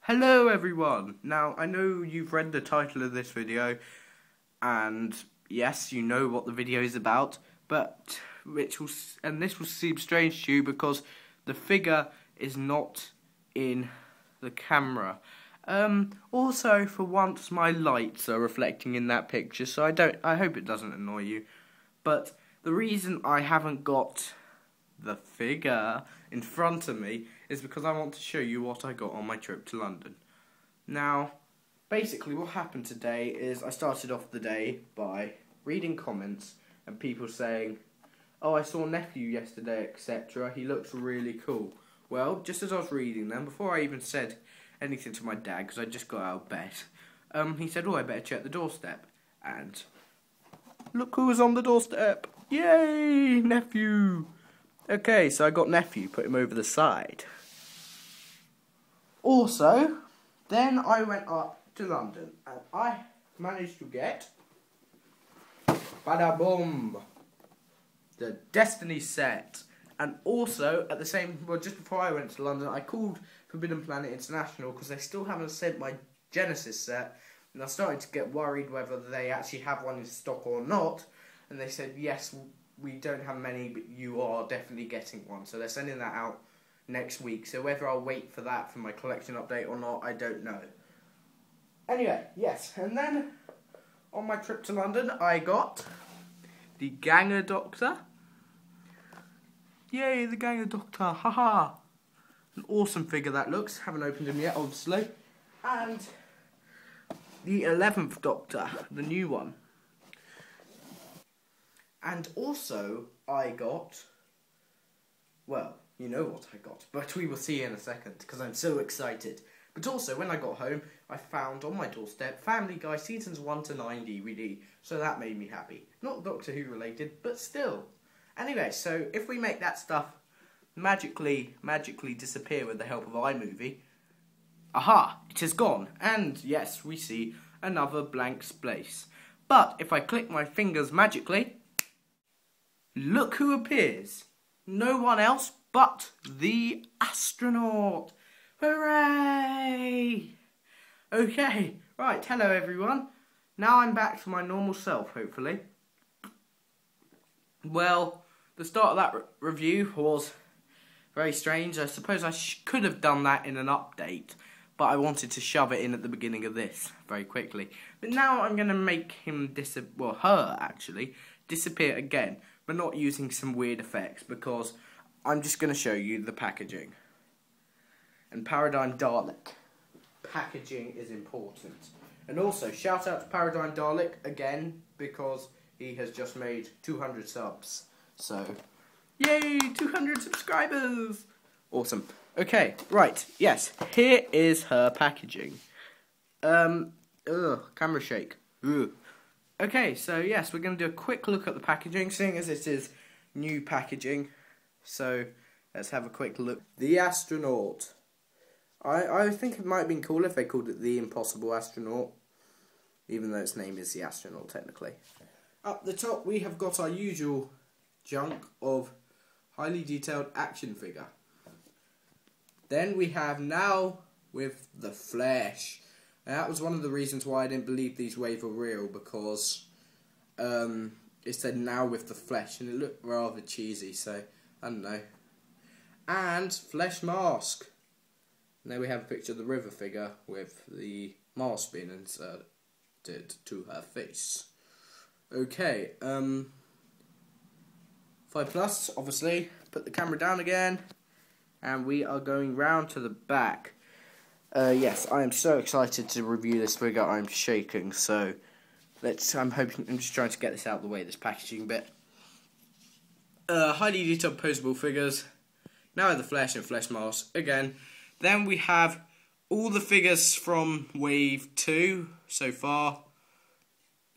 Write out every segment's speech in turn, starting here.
Hello everyone! Now, I know you've read the title of this video, and yes, you know what the video is about, but this will seem strange to you because the figure is not in the camera. Also, for once, my lights are reflecting in that picture, so I hope it doesn't annoy you. But the reason I haven't got the figure in front of me is because I want to show you what I got on my trip to London. Now, basically what happened today is I started off the day by reading comments and people saying, "Oh, I saw nephew yesterday, etc. He looks really cool." Well, just as I was reading them, before I even said anything to my dad, because I just got out of bed, he said, "Oh, I better check the doorstep." And look who was on the doorstep! Yay, nephew! Okay, so I got nephew, put him over the side. Also, then I went up to London and I managed to get, bada boom, the Destiny set. And also, at the same, just before I went to London, I called Forbidden Planet International because they still haven't sent my Genesis set. And I started to get worried whether they actually have one in stock or not. And they said, yes, we don't have many, but you are definitely getting one. So they're sending that out next week. So whether I'll wait for that for my collection update or not, I don't know. Anyway, yes. And then on my trip to London, I got the Ganger Doctor. Yay, the Ganger Doctor. Haha. An awesome figure that looks. Haven't opened him yet, obviously. And the 11th Doctor, the new one. And also, I got, well, you know what I got, but we will see in a second, because I'm so excited. But also, when I got home, I found on my doorstep Family Guy Seasons 1 to 9 DVD, so that made me happy. Not Doctor Who related, but still. Anyway, so if we make that stuff magically disappear with the help of iMovie, aha, it is gone. And yes, we see another blank space. But if I click my fingers magically, look who appears. No one else but the astronaut. Hooray! Okay, right, hello everyone. Now I'm back to my normal self, hopefully. Well, the start of that review was very strange. I suppose I could have done that in an update, but I wanted to shove it in at the beginning of this very quickly. But now I'm going to make him her actually, disappear again, but not using some weird effects, because I'm just going to show you the packaging. And Paradigm Dalek. Packaging is important. And also, shout out to Paradigm Dalek again, because he has just made 200 subs. So, yay, 200 subscribers! Awesome. Okay, right, yes, here is her packaging. Camera shake. Ugh. Okay, so yes, we're going to do a quick look at the packaging, seeing as it is new packaging. So, let's have a quick look. The Astronaut. I think it might have been cool if they called it the Impossible Astronaut, even though its name is the Astronaut, technically. Up the top, we have got our usual junk of highly detailed action figure. Then we have now with the flesh. Now, that was one of the reasons why I didn't believe these waves were real, because it said now with the flesh, and it looked rather cheesy, so I don't know. And flesh mask. And there we have a picture of the river figure with the mask being inserted to her face. Okay, 5+, obviously. Put the camera down again, and we are going round to the back. Yes, I am so excited to review this figure. I'm shaking, so I'm just trying to get this out of the way, this packaging bit. Highly detailed posable figures. Now the flesh and flesh mask again. Then we have all the figures from Wave 2 so far.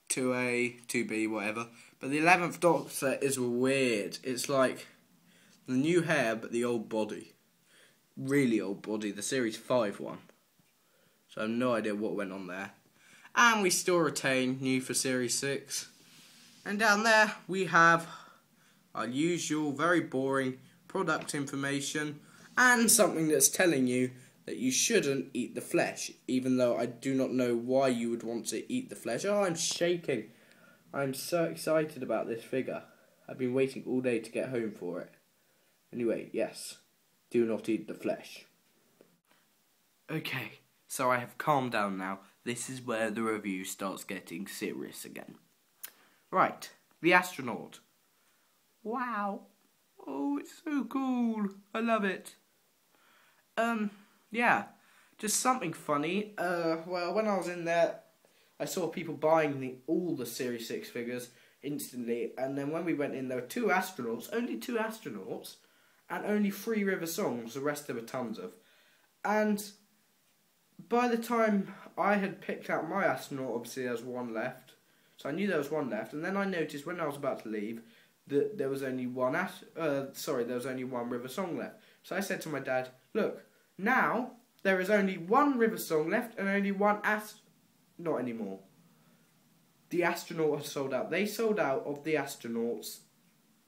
2A, 2B, whatever. But the 11th Doctor is weird. It's like the new hair, but the old body. Really old body, the Series 5 one. So I have no idea what went on there. And we still retain new for Series 6. And down there we have our usual, very boring product information. And something that's telling you that you shouldn't eat the flesh, even though I do not know why you would want to eat the flesh. Oh, I'm shaking. I'm so excited about this figure. I've been waiting all day to get home for it. Anyway, yes, do not eat the flesh. Okay, so I have calmed down now. This is where the review starts getting serious again. Right, the astronaut. Wow. Oh, it's so cool. I love it. Yeah, just something funny. Well, when I was in there, I saw people buying all the Series 6 figures instantly, and then when we went in, there were only two astronauts, and only 3 River Songs, the rest there were tons of. And by the time I had picked out my astronaut, obviously there was one left, so I knew there was one left, and then I noticed when I was about to leave that there was only one River Song left. So I said to my dad, look, now there is only one River Song left and only one not anymore. The astronaut had sold out. They sold out of the astronauts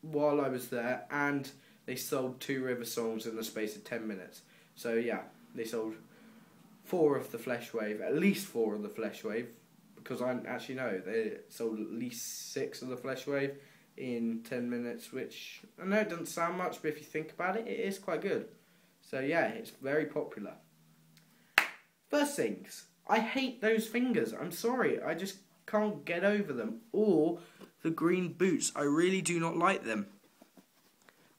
while I was there, and they sold 2 River Songs in the space of 10 minutes. So yeah, they sold 4 of the Flesh Wave, at least 4 of the Flesh Wave, because I actually know they sold at least 6 of the Flesh Wave in 10 minutes, which I know it doesn't sound much, but if you think about it, it is quite good. So yeah, it's very popular. First things, I hate those fingers. I'm sorry, I just can't get over them. Or the green boots, I really do not like them.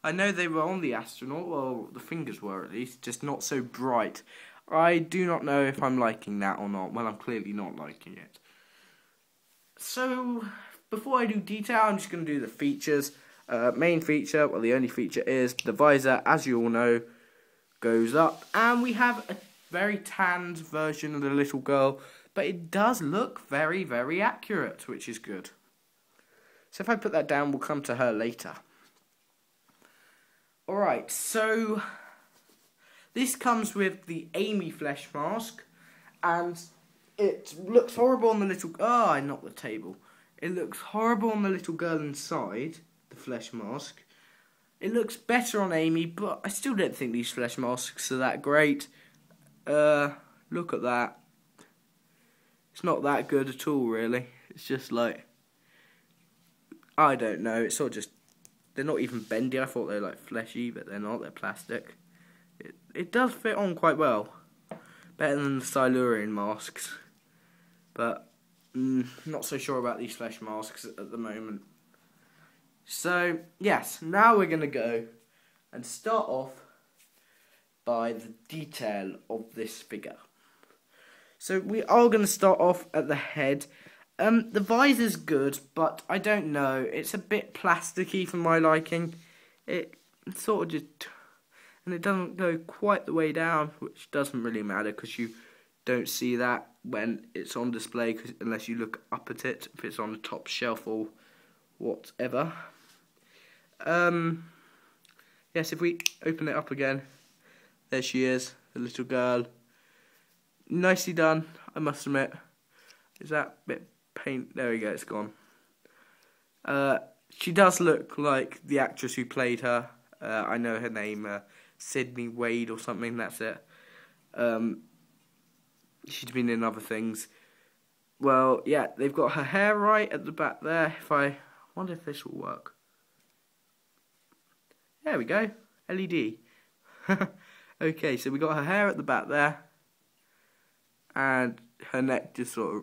I know they were on the astronaut, well, the fingers were at least, just not so bright. I do not know if I'm liking that or not. Well, I'm clearly not liking it. So, before I do detail, I'm just going to do the features. Main feature, well, the only feature is the visor, as you all know, goes up. And we have a very tanned version of the little girl, but it does look very, very accurate, which is good. So if I put that down, we'll come to her later. Alright, so this comes with the Amy flesh mask, and it looks horrible on the little... Oh, I knocked the table. It looks horrible on the little girl inside, the flesh mask. It looks better on Amy, but I still don't think these flesh masks are that great. Look at that. It's not that good at all, really. It's just like... I don't know, it's sort of just... They're not even bendy. I thought they were like fleshy, but they're not. They're plastic. It does fit on quite well. Better than the Silurian masks. But not so sure about these flesh masks at the moment. So, yes, now we're going to go and start off by the detail of this figure. So we are going to start off at the head. The visor's good, but I don't know. It's a bit plasticky for my liking. It sort of just... And it doesn't go quite the way down, which doesn't really matter because you don't see that when it's on display unless you look up at it, if it's on the top shelf or whatever. Yes, if we open it up again, there she is, the little girl. Nicely done, I must admit. Is that bit paint? There we go, it's gone. She does look like the actress who played her. I know her name, Sydney Wade or something, that's it. She's been in other things. Well, yeah, they've got her hair right at the back there. I wonder if this will work. There we go, LED. Okay, so we got her hair at the back there. And her neck just sort of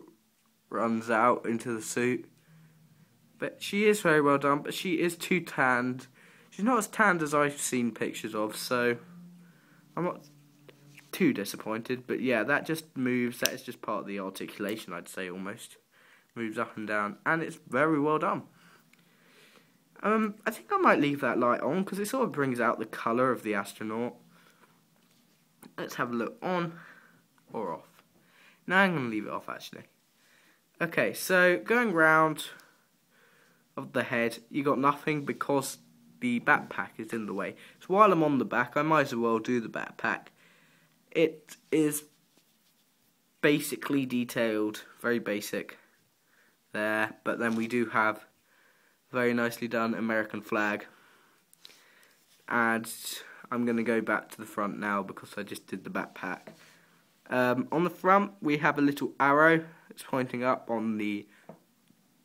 runs out into the suit. But she is very well done, but she is too tanned. She's not as tanned as I've seen pictures of, so I'm not too disappointed. But yeah, that just moves. That is just part of the articulation, I'd say, almost. Moves up and down, and it's very well done. I think I might leave that light on, because it sort of brings out the colour of the astronaut. Let's have a look on or off. No, I'm going to leave it off, actually. Okay, so going round of the head, you got nothing because the backpack is in the way. So while I'm on the back, I might as well do the backpack. It is basically detailed, very basic there, but then we do have very nicely done American flag. And I'm going to go back to the front now because I just did the backpack. On the front, we have a little arrow. It's pointing up on the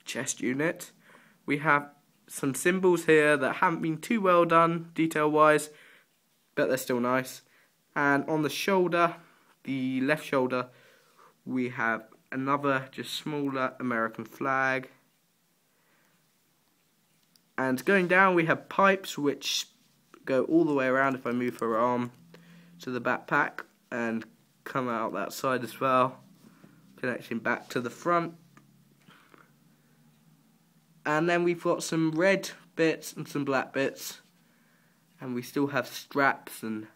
chest unit. We have some symbols here that haven't been too well done, detail-wise, but they're still nice. And on the shoulder, the left shoulder, we have another, just smaller American flag. And going down, we have pipes which go all the way around if I move her arm to the backpack and come out that side as well, connecting back to the front. And then we've got some red bits and some black bits, and we still have straps and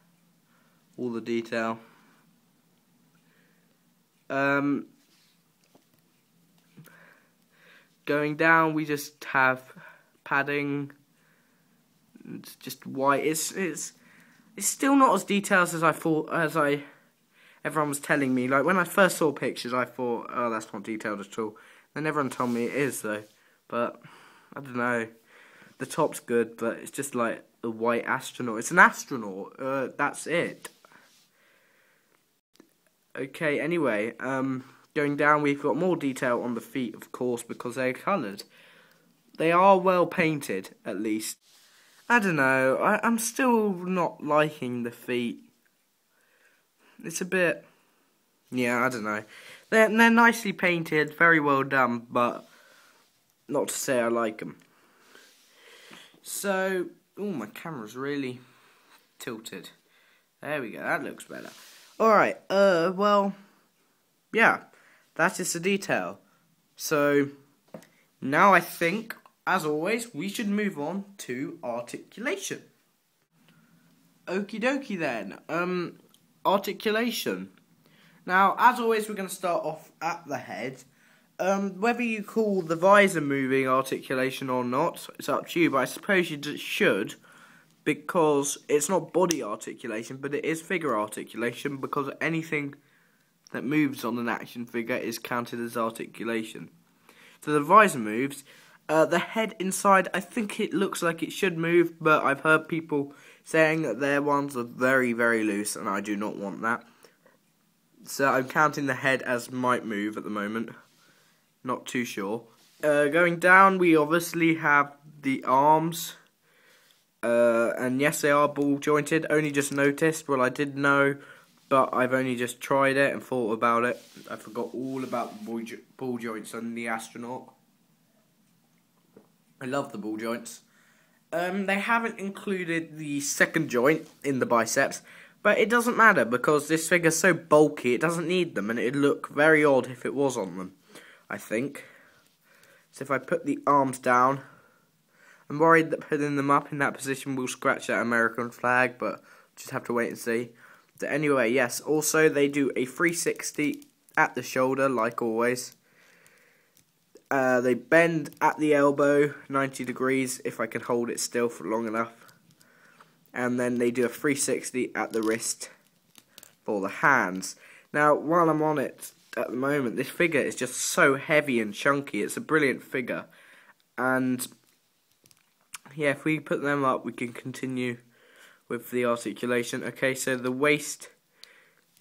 all the detail. Going down, we just have padding. It's just white. It's still not as detailed as I thought. Everyone was telling me. Like when I first saw pictures, I thought, oh, that's not detailed at all. Then everyone told me it is though. But I don't know. The top's good, but it's just like a white astronaut. It's an astronaut. That's it. Okay. Anyway, going down, we've got more detail on the feet, of course, because they're coloured. They are well painted, at least. I don't know, I'm still not liking the feet. It's a bit... yeah, I don't know. They're nicely painted, very well done, but not to say I like them. So, oh, my camera's really tilted. There we go, that looks better. Alright, well, yeah, that is the detail. So, now I think, as always, we should move on to articulation. Okie dokie then. Articulation. Now, as always, we're going to start off at the head. Whether you call the visor moving articulation or not, it's up to you, but I suppose you should, because it's not body articulation, but it is figure articulation, because anything that moves on an action figure is counted as articulation. So the visor moves. The head inside, I think it looks like it should move, but I've heard people saying that their ones are very, very loose, and I do not want that. So I'm counting the head as might move at the moment. Not too sure. Going down, we obviously have the arms. And yes, they are ball jointed. Only just noticed. Well, I did know, but I've only just tried it and thought about it. I forgot all about the ball joints on the astronaut. I love the ball joints. They haven't included the second joint in the biceps, but it doesn't matter because this figure's so bulky it doesn't need them, and it'd look very odd if it was on them, I think. So if I put the arms down, I'm worried that putting them up in that position will scratch that American flag, but just have to wait and see. So anyway, yes, also they do a 360 at the shoulder, like always. They bend at the elbow, 90 degrees, if I can hold it still for long enough. And then they do a 360 at the wrist for the hands. Now, while I'm on it at the moment, this figure is just so heavy and chunky. It's a brilliant figure. And, yeah, if we put them up, we can continue with the articulation. Okay, so the waist,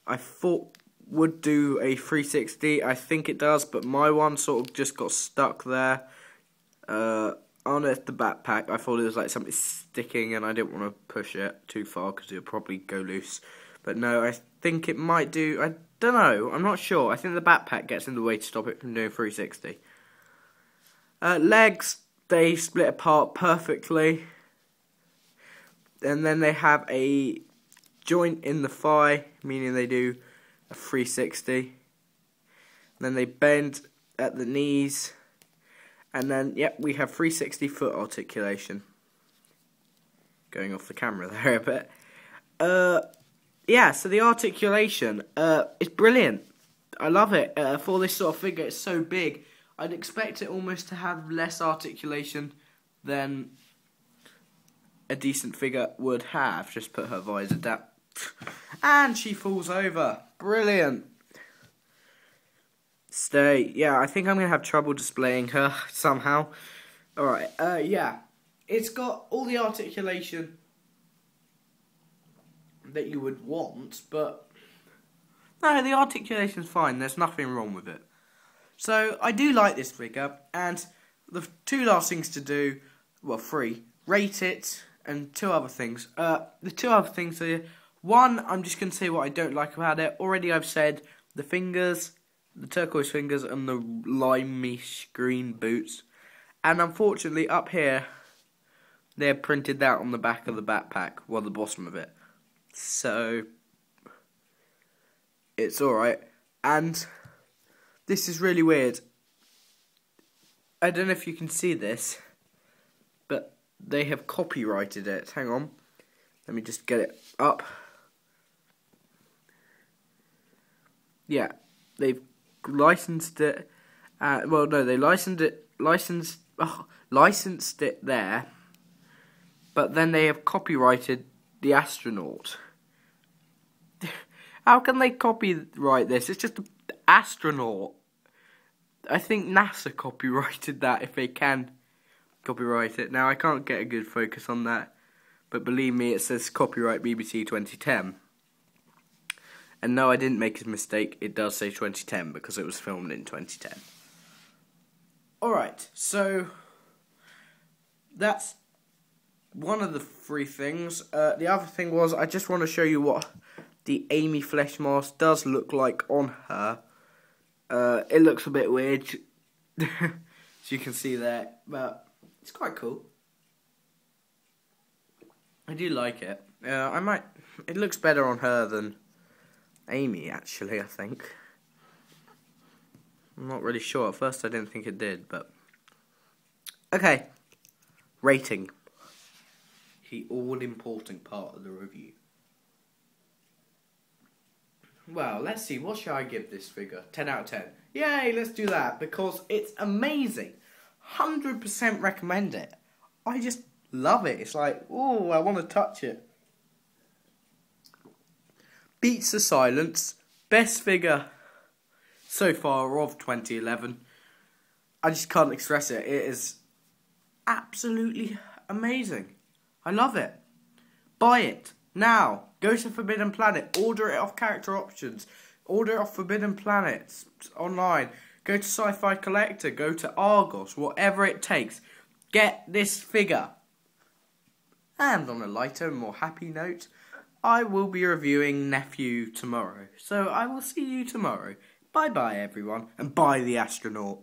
I thought would do a 360. I think it does, but my one sort of just got stuck there. On the backpack, I thought it was like something sticking, and I didn't want to push it too far because it would probably go loose. But no, I think it might do. I don't know. I'm not sure. I think the backpack gets in the way to stop it from doing 360. Legs, they split apart perfectly. And then they have a joint in the thigh, meaning they do a 360. Then they bend at the knees. And then, yep, we have 360 foot articulation. Going off the camera there a bit. Yeah, so the articulation is brilliant. I love it. For this sort of figure, it's so big. I'd expect it almost to have less articulation than a decent figure would have. Just put her visor down. And she falls over. Brilliant. Stay. Yeah, I think I'm going to have trouble displaying her somehow. Alright, yeah. It's got all the articulation that you would want, but no, the articulation's fine. There's nothing wrong with it. So I do like this figure, and the two last things to do, well, three, rate it, and two other things. The two other things are, one, I'm just going to say what I don't like about it. Already I've said the fingers, the turquoise fingers, and the limeish green boots. And unfortunately, up here, they're printed out on the back of the backpack, well, the bottom of it. So, it's alright. And this is really weird. I don't know if you can see this, but they have copyrighted it. Hang on. Let me just get it up. Yeah, they've licensed it. Well, no, they licensed it there, but then they have copyrighted the astronaut. How can they copyright this? It's just an astronaut. I think NASA copyrighted that, if they can copyright it. Now, I can't get a good focus on that, but believe me, it says copyright BBC 2010. And no, I didn't make a mistake. It does say 2010 because it was filmed in 2010. Alright, so that's one of the three things. The other thing was, I just want to show you what the Amy flesh mask does look like on her. It looks a bit weird, as you can see there, but it's quite cool. I do like it. It looks better on her than Amy, actually, I think. I'm not really sure. At first I didn't think it did, but... Okay. Rating. The all-important part of the review. Well, let's see. What should I give this figure? 10 out of 10. Yay, let's do that, because it's amazing. 100% recommend it. I just love it. It's like, oh, I want to touch it. Beats the silence. Best figure so far of 2011. I just can't express it. It is absolutely amazing. I love it. Buy it now. Go to Forbidden Planet. Order it off Character Options. Order it off Forbidden Planet online. Go to Sci-Fi Collector. Go to Argos. Whatever it takes. Get this figure. And on a lighter, more happy note, I will be reviewing Nephew tomorrow. So I will see you tomorrow. Bye-bye, everyone. And bye, the astronaut.